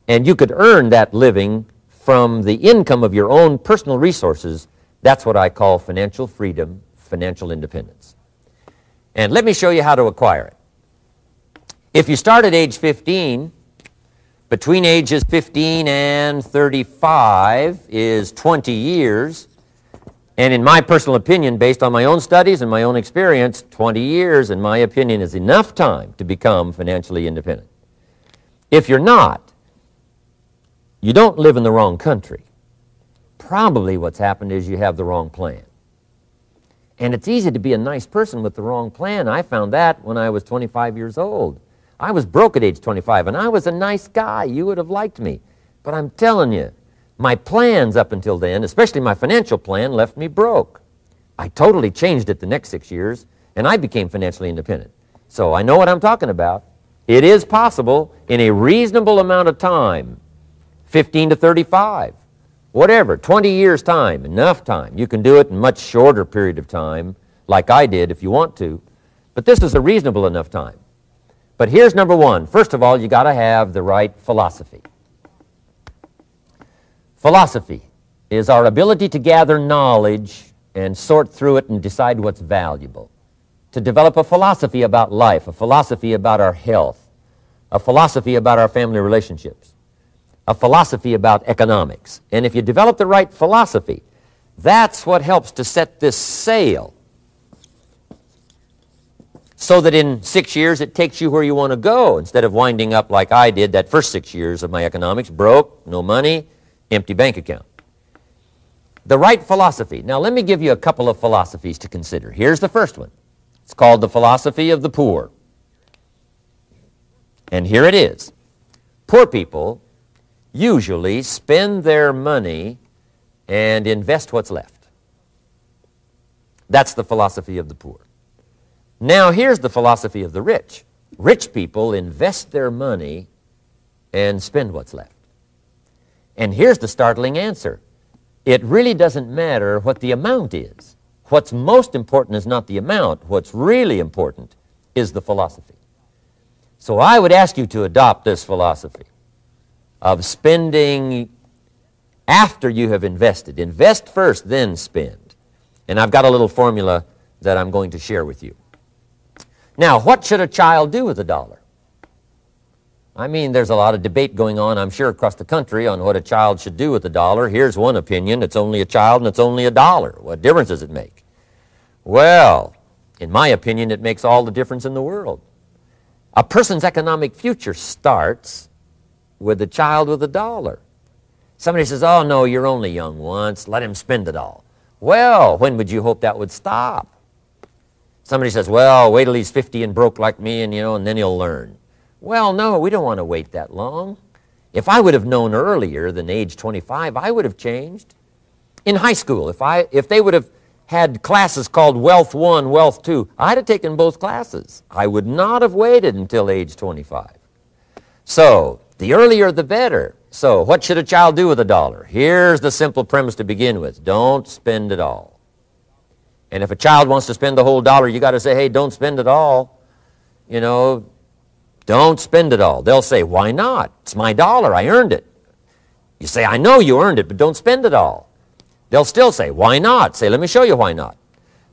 S1: and you could earn that living from the income of your own personal resources, that's what I call financial freedom, financial independence. And let me show you how to acquire it. If you start at age 15, between ages 15 and 35 is 20 years, and in my personal opinion, based on my own studies and my own experience, 20 years, in my opinion, is enough time to become financially independent. If you're not, you don't live in the wrong country. Probably what's happened is you have the wrong plan. And it's easy to be a nice person with the wrong plan. I found that when I was 25 years old. I was broke at age 25, and I was a nice guy. You would have liked me. But I'm telling you, my plans up until then, especially my financial plan, left me broke. I totally changed it the next 6 years, and I became financially independent. So I know what I'm talking about. It is possible in a reasonable amount of time, 15 to 35, whatever, 20 years' time, enough time. You can do it in a much shorter period of time, like I did if you want to. But this is a reasonable enough time. But here's number one. First of all, you got to have the right philosophy. Philosophy is our ability to gather knowledge and sort through it and decide what's valuable. To develop a philosophy about life, a philosophy about our health, a philosophy about our family relationships, a philosophy about economics. And if you develop the right philosophy, that's what helps to set this sail so that in 6 years it takes you where you want to go instead of winding up like I did that first 6 years of my economics, broke, no money, empty bank account. The right philosophy. Now let me give you a couple of philosophies to consider. Here's the first one. It's called the philosophy of the poor. And here it is. Poor people usually spend their money and invest what's left. That's the philosophy of the poor. Now here's the philosophy of the rich. Rich people invest their money and spend what's left. And here's the startling answer. It really doesn't matter what the amount is. What's most important is not the amount. What's really important is the philosophy. So I would ask you to adopt this philosophy of spending after you have invested. Invest first, then spend. And I've got a little formula that I'm going to share with you. Now, what should a child do with $1? I mean, there's a lot of debate going on, I'm sure, across the country on what a child should do with $1. Here's one opinion. It's only a child and it's only $1. What difference does it make? Well, in my opinion, it makes all the difference in the world. A person's economic future starts with a child with $1. Somebody says, oh, no, you're only young once. Let him spend it all. Well, when would you hope that would stop? Somebody says, well, wait till he's 50 and broke like me and then he'll learn. Well, no, we don't want to wait that long. If I would have known earlier than age 25, I would have changed. In high school, if they would have had classes called Wealth 1, Wealth 2, I'd have taken both classes. I would not have waited until age 25. So, the earlier the better. So, what should a child do with $1? Here's the simple premise to begin with. Don't spend it all. And if a child wants to spend the whole $1, you got to say, hey, don't spend it all. Don't spend it all. They'll say, why not? It's my $1. I earned it. You say, I know you earned it, but don't spend it all. They'll still say, why not? Say, let me show you why not.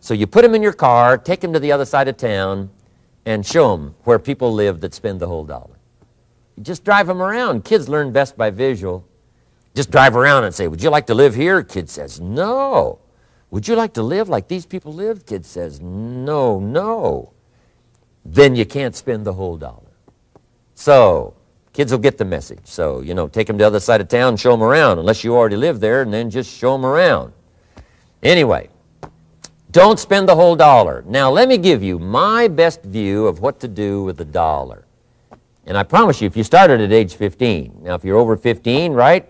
S1: So you put them in your car, take them to the other side of town, and show them where people live that spend the whole $1. You just drive them around. Kids learn best by visual. Just drive around and say, would you like to live here? Kid says, no. Would you like to live like these people live? Kid says, no, no. Then you can't spend the whole $1. So, kids will get the message. So, take them to the other side of town and show them around, unless you already live there, and then just show them around. Anyway, don't spend the whole $1. Now, let me give you my best view of what to do with $1. And I promise you, if you started at age 15, now if you're over 15, right,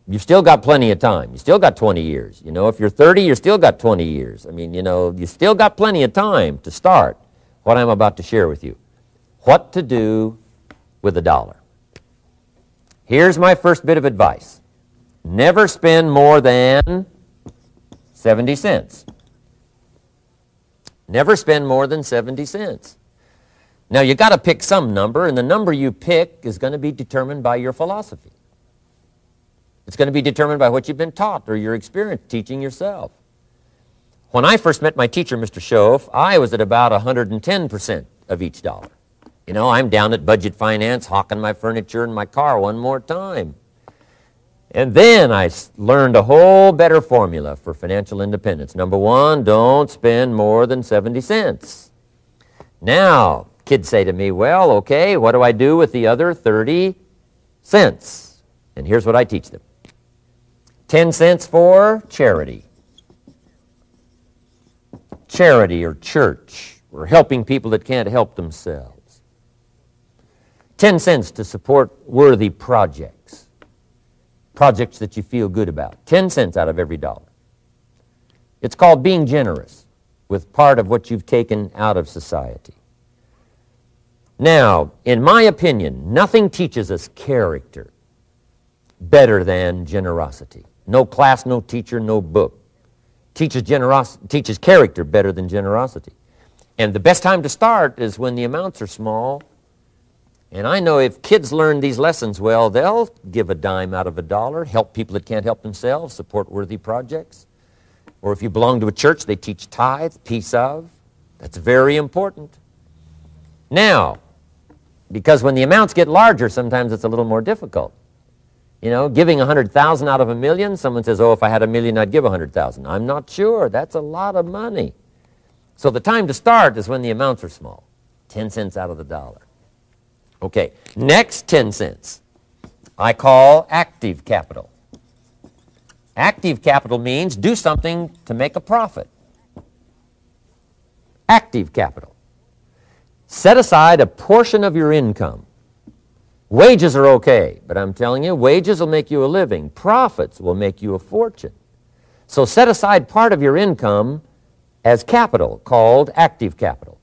S1: you've still got plenty of time. You still got 20 years. If you're 30, you've still got 20 years. I mean, you still got plenty of time to start what I'm about to share with you. What to do with $1. Here's my first bit of advice. Never spend more than 70 cents. Never spend more than 70 cents. Now, you got to pick some number, and the number you pick is going to be determined by your philosophy. It's going to be determined by what you've been taught or your experience teaching yourself. When I first met my teacher, Mr. Schoaf, I was at about 110% of each $1. I'm down at Budget Finance, hawking my furniture and my car one more time. And then I learned a whole better formula for financial independence. Number one, don't spend more than 70 cents. Now, kids say to me, well, okay, what do I do with the other 30 cents? And here's what I teach them. 10 cents for charity. Charity or church, or helping people that can't help themselves. 10 cents to support worthy projects. Projects that you feel good about. 10 cents out of every $1. It's called being generous with part of what you've taken out of society. Now, in my opinion, nothing teaches us character better than generosity. No class, no teacher, no book teaches character better than generosity. And the best time to start is when the amounts are small And I know if kids learn these lessons well, they'll give a dime out of a dollar, help people that can't help themselves, support worthy projects. Or if you belong to a church, they teach tithe, piece of. That's very important. Now, because when the amounts get larger, sometimes it's a little more difficult. You know, giving 100,000 out of $1 million, someone says, oh, if I had $1 million, I'd give 100,000. I'm not sure. That's a lot of money. So the time to start is when the amounts are small, 10 cents out of the dollar. Okay, next 10 cents I call active capital. Active capital means do something to make a profit. Active capital. Set aside a portion of your income. Wages are okay, but I'm telling you, wages will make you a living. Profits will make you a fortune. So set aside part of your income as capital, called active capital.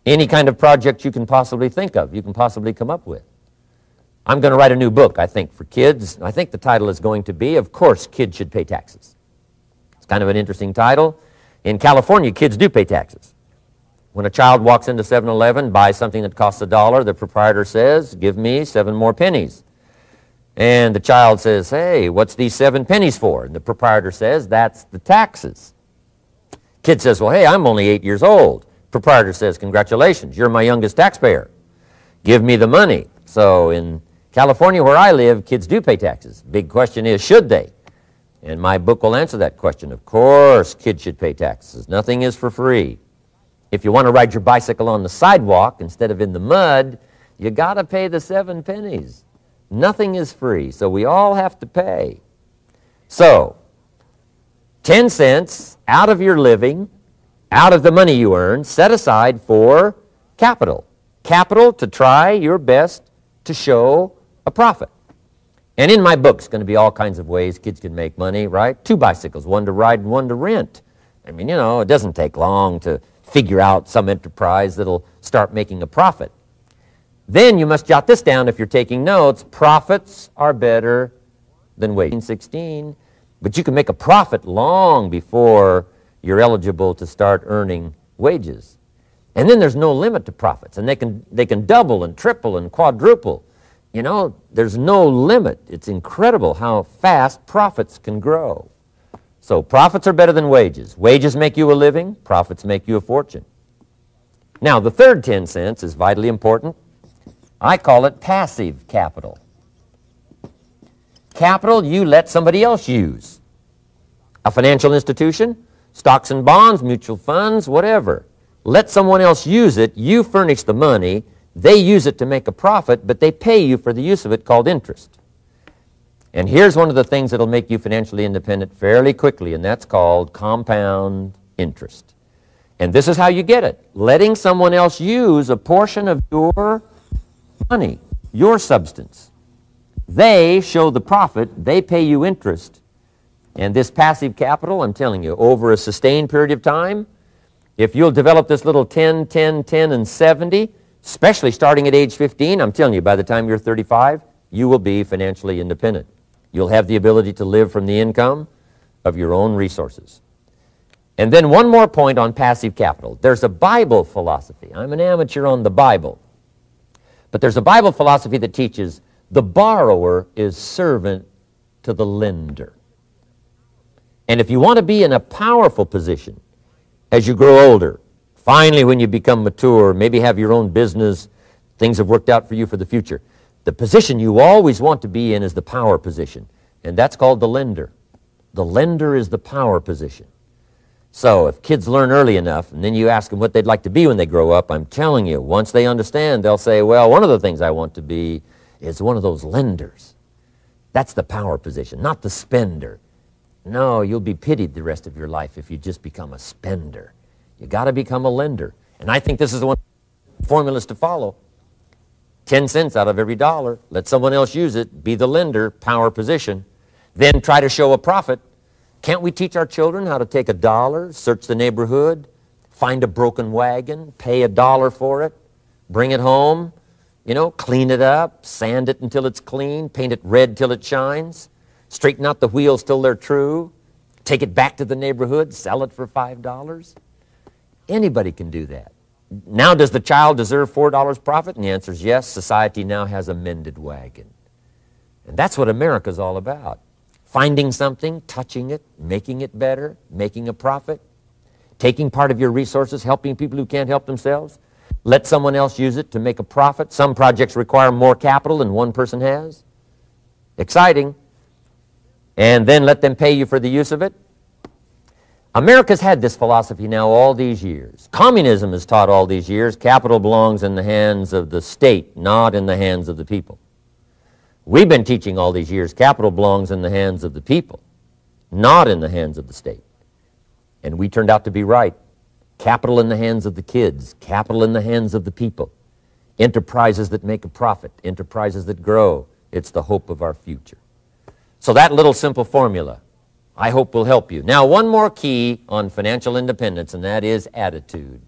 S1: Any kind of project you can possibly think of, you can possibly come up with. I'm going to write a new book, I think, for kids. I think the title is going to be, Of Course Kids Should Pay Taxes. It's kind of an interesting title. In California, kids do pay taxes. When a child walks into 7-Eleven, buys something that costs $1, the proprietor says, give me 7 more pennies. And the child says, hey, what's these 7 pennies for? And the proprietor says, that's the taxes. Kid says, well, hey, I'm only 8 years old. Proprietor says, congratulations, you're my youngest taxpayer. Give me the money. So in California, where I live, kids do pay taxes. Big question is, should they? And my book will answer that question. Of course, kids should pay taxes. Nothing is for free. If you want to ride your bicycle on the sidewalk instead of in the mud, you got to pay the 7 pennies. Nothing is free, so we all have to pay. So, 10 cents out of your living, out of the money you earn, set aside for capital. Capital to try your best to show a profit. And in my book, it's going to be all kinds of ways kids can make money, right? 2 bicycles, one to ride and one to rent. I mean, you know, it doesn't take long to figure out some enterprise that'll start making a profit. Then you must jot this down if you're taking notes. Profits are better than wages. 16, but you can make a profit long before you're eligible to start earning wages. And then there's no limit to profits, and they can double and triple and quadruple. You know, there's no limit. It's incredible how fast profits can grow. So profits are better than wages. Wages make you a living, profits make you a fortune. Now, the third 10 cents is vitally important. I call it passive capital. Capital you let somebody else use. A financial institution, stocks and bonds, mutual funds, whatever. Let someone else use it. You furnish the money. They use it to make a profit, but they pay you for the use of it, called interest. And here's one of the things that will make you financially independent fairly quickly, and that's called compound interest. And this is how you get it. Letting someone else use a portion of your money, your substance. They show the profit. They pay you interest. And this passive capital, I'm telling you, over a sustained period of time, if you'll develop this little 10, 10, 10, and 70, especially starting at age 15, I'm telling you, by the time you're 35, you will be financially independent. You'll have the ability to live from the income of your own resources. And then one more point on passive capital. There's a Bible philosophy. I'm an amateur on the Bible. But there's a Bible philosophy that teaches the borrower is servant to the lender. And if you want to be in a powerful position as you grow older, finally when you become mature, maybe have your own business, things have worked out for you for the future, the position you always want to be in is the power position, and that's called the lender. The lender is the power position. So if kids learn early enough, and then you ask them what they'd like to be when they grow up, I'm telling you, once they understand, they'll say, well, one of the things I want to be is one of those lenders. That's the power position, not the spender. No, you'll be pitied the rest of your life if you just become a spender. You got to become a lender. And I think this is the one formulas to follow. 10 cents out of every dollar. Let someone else use it. Be the lender, power position. Then try to show a profit. Can't we teach our children how to take $1, search the neighborhood, find a broken wagon, pay $1 for it, bring it home, you know, clean it up, sand it until it's clean, paint it red till it shines, straighten out the wheels till they're true, take it back to the neighborhood, sell it for $5? Anybody can do that. Now, does the child deserve $4 profit? And the answer is yes. Society now has a mended wagon. And that's what America's all about. Finding something, touching it, making it better, making a profit, taking part of your resources, helping people who can't help themselves. Let someone else use it to make a profit. Some projects require more capital than one person has. Exciting. And then let them pay you for the use of it. America's had this philosophy now all these years. Communism has taught all these years capital belongs in the hands of the state, not in the hands of the people. We've been teaching all these years capital belongs in the hands of the people, not in the hands of the state. And we turned out to be right. Capital in the hands of the kids, capital in the hands of the people. Enterprises that make a profit, enterprises that grow. It's the hope of our future. So that little simple formula, I hope, will help you. Now, one more key on financial independence, and that is attitude.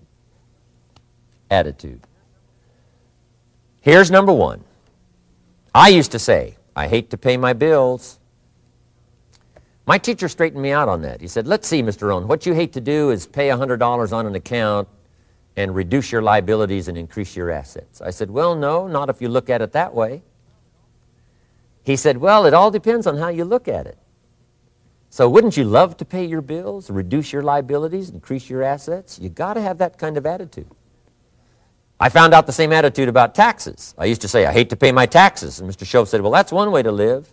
S1: Attitude. Here's number one. I used to say, I hate to pay my bills. My teacher straightened me out on that. He said, let's see, Mr. Rohn, what you hate to do is pay $100 on an account and reduce your liabilities and increase your assets. I said, well, no, not if you look at it that way. He said, well, it all depends on how you look at it. So wouldn't you love to pay your bills, reduce your liabilities, increase your assets? You got to have that kind of attitude. I found out the same attitude about taxes. I used to say, I hate to pay my taxes. And Mr. Shove said, well, that's one way to live.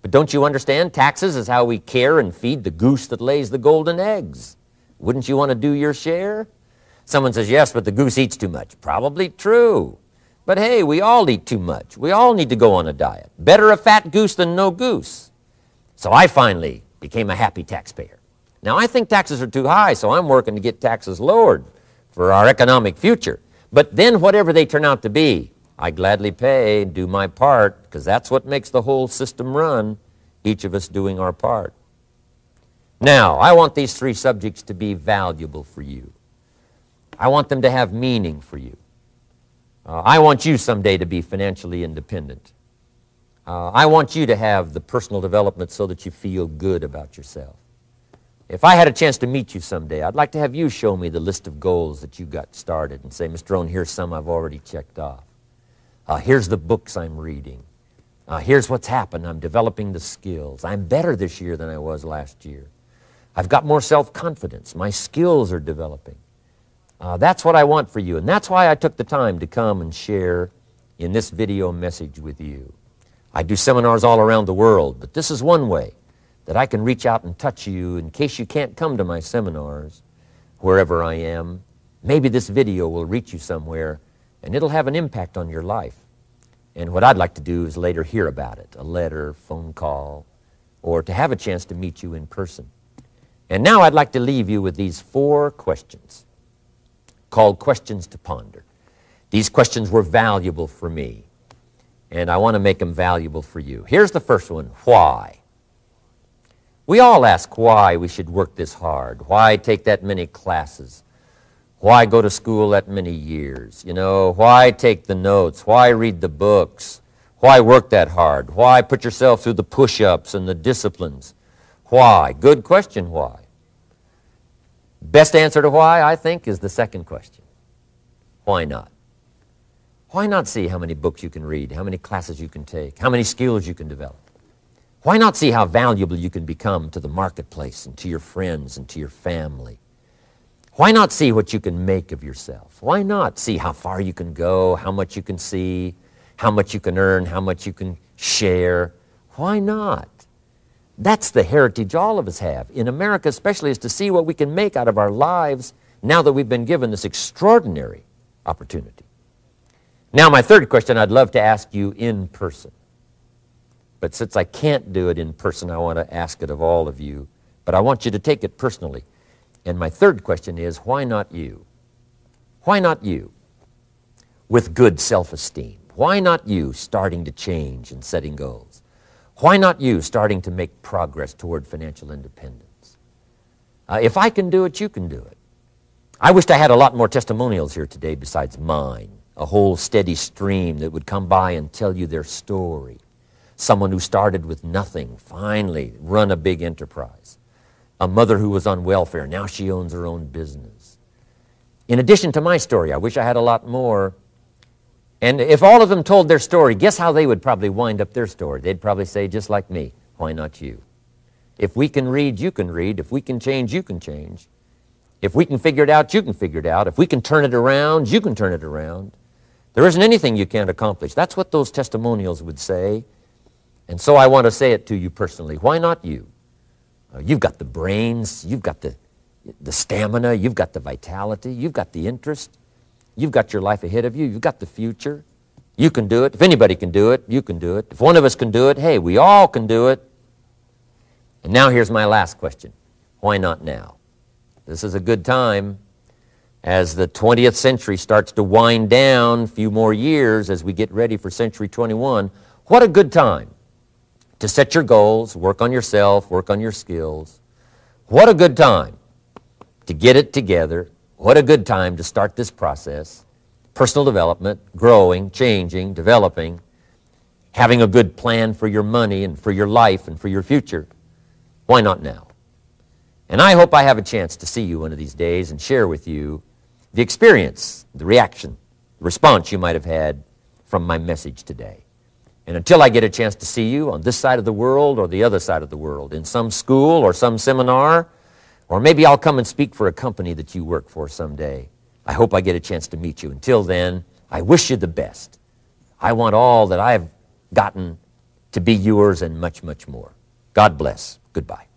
S1: But don't you understand? Taxes is how we care and feed the goose that lays the golden eggs. Wouldn't you want to do your share? Someone says, yes, but the goose eats too much. Probably true. But hey, we all eat too much. We all need to go on a diet. Better a fat goose than no goose. So I finally became a happy taxpayer. Now, I think taxes are too high, so I'm working to get taxes lowered for our economic future. But then whatever they turn out to be, I gladly pay, do my part, because that's what makes the whole system run, each of us doing our part. Now, I want these three subjects to be valuable for you. I want them to have meaning for you. I want you someday to be financially independent. I want you to have the personal development so that you feel good about yourself. If I had a chance to meet you someday, I'd like to have you show me the list of goals that you got started and say, Mr. Rohn, here's some I've already checked off. Here's the books I'm reading. Here's what's happened. I'm developing the skills. I'm better this year than I was last year. I've got more self-confidence. My skills are developing. That's what I want for you, and that's why I took the time to come and share in this video message with you. I do seminars all around the world, but this is one way that I can reach out and touch you in case you can't come to my seminars, wherever I am. Maybe this video will reach you somewhere, and it'll have an impact on your life. And what I'd like to do is later hear about it, a letter, phone call, or to have a chance to meet you in person. And now I'd like to leave you with these 4 questions called Questions to Ponder. These questions were valuable for me, and I want to make them valuable for you. Here's the first one, why? We all ask why we should work this hard, why take that many classes, why go to school that many years, you know, why take the notes, why read the books, why work that hard, why put yourself through the push-ups and the disciplines, why? Good question, why? Best answer to why, I think, is the second question. Why not? Why not see how many books you can read, how many classes you can take, how many skills you can develop? Why not see how valuable you can become to the marketplace and to your friends and to your family? Why not see what you can make of yourself? Why not see how far you can go, how much you can see, how much you can earn, how much you can share? Why not? That's the heritage all of us have, in America especially, is to see what we can make out of our lives now that we've been given this extraordinary opportunity. Now, my third question I'd love to ask you in person. But since I can't do it in person, I want to ask it of all of you. But I want you to take it personally. And my third question is, why not you? Why not you with good self-esteem? Why not you starting to change and setting goals? Why not you starting to make progress toward financial independence? If I can do it, you can do it. I wished I had a lot more testimonials here today besides mine, a whole steady stream that would come by and tell you their story. Someone who started with nothing, finally run a big enterprise. A mother who was on welfare, now she owns her own business. in addition to my story. I wish I had a lot more. And if all of them told their story, guess how they would probably wind up their story? They'd probably say, just like me, why not you? If we can read, you can read. If we can change, you can change. If we can figure it out, you can figure it out. If we can turn it around, you can turn it around. There isn't anything you can't accomplish. That's what those testimonials would say. And so I want to say it to you personally. Why not you? You've got the brains. You've got the stamina. You've got the vitality. You've got the interest. You've got your life ahead of you. You've got the future. You can do it. If anybody can do it, you can do it. If one of us can do it, hey, we all can do it. And now here's my last question. Why not now? This is a good time as the 20th century starts to wind down, a few more years as we get ready for century 21. What a good time to set your goals, work on yourself, work on your skills. What a good time to get it together. What a good time to start this process. Personal development, growing, changing, developing, having a good plan for your money and for your life and for your future. Why not now? And I hope I have a chance to see you one of these days and share with you the experience, the reaction, the response you might have had from my message today. And until I get a chance to see you on this side of the world or the other side of the world, in some school or some seminar, or maybe I'll come and speak for a company that you work for someday. I hope I get a chance to meet you. Until then, I wish you the best. I want all that I've gotten to be yours and much, much more. God bless. Goodbye.